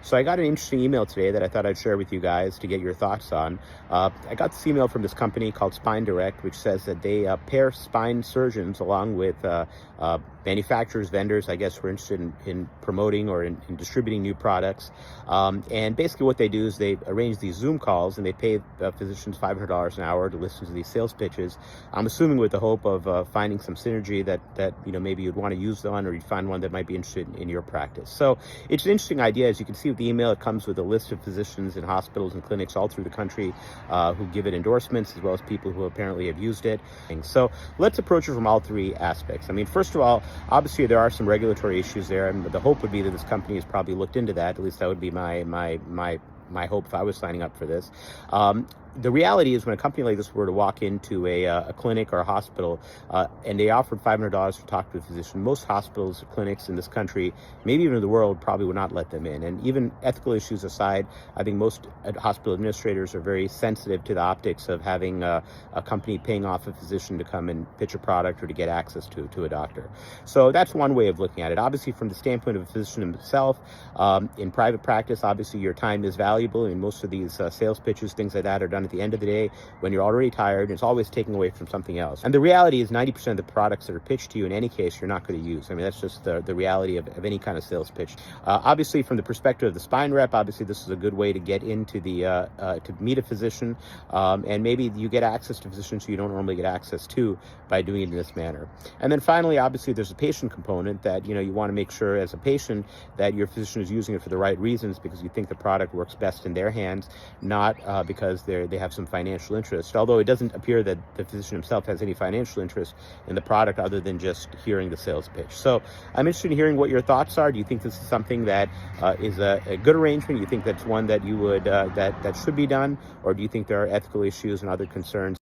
So I got an interesting email today that I thought I'd share with you guys to get your thoughts on. I got this email from this company called Spine Direct, which says that they pair spine surgeons along with manufacturers, vendors, I guess, who are interested in promoting or in distributing new products. And basically what they do is they arrange these Zoom calls and they pay physicians $500 an hour to listen to these sales pitches. I'm assuming with the hope of finding some synergy that maybe you'd want to use one, or you'd find one that might be interested in your practice. So it's an interesting idea. As you can see with the email, it comes with a list of physicians in hospitals and clinics all through the country who give it endorsements, as well as people who apparently have used it. So let's approach it from all three aspects. I mean, first of all, obviously there are some regulatory issues there, and the hope would be that this company has probably looked into that. At least that would be my hope if I was signing up for this. The reality is, when a company like this were to walk into a clinic or a hospital and they offered $500 to talk to a physician, most hospitals or clinics in this country, maybe even in the world, probably would not let them in. And even ethical issues aside, I think most hospital administrators are very sensitive to the optics of having a company paying off a physician to come and pitch a product or to get access to a doctor. So that's one way of looking at it. Obviously, from the standpoint of a physician himself, in private practice, obviously your time is valuable, and most of these sales pitches, things like that, are done at the end of the day when you're already tired, and it's always taking away from something else. And the reality is 90% of the products that are pitched to you in any case, you're not going to use. I mean, that's just the reality of any kind of sales pitch. Obviously, from the perspective of the spine rep, obviously this is a good way to get into to meet a physician, and maybe you get access to physicians who you don't normally get access to by doing it in this manner. And then finally, obviously, there's a patient component that you want to make sure as a patient that your physician is using it for the right reasons, because you think the product works best in their hands, not because they have some financial interest, although it doesn't appear that the physician himself has any financial interest in the product other than just hearing the sales pitch. So I'm interested in hearing what your thoughts are. Do you think this is something that is a good arrangement? Do you think that's one that you would that should be done, or do you think there are ethical issues and other concerns?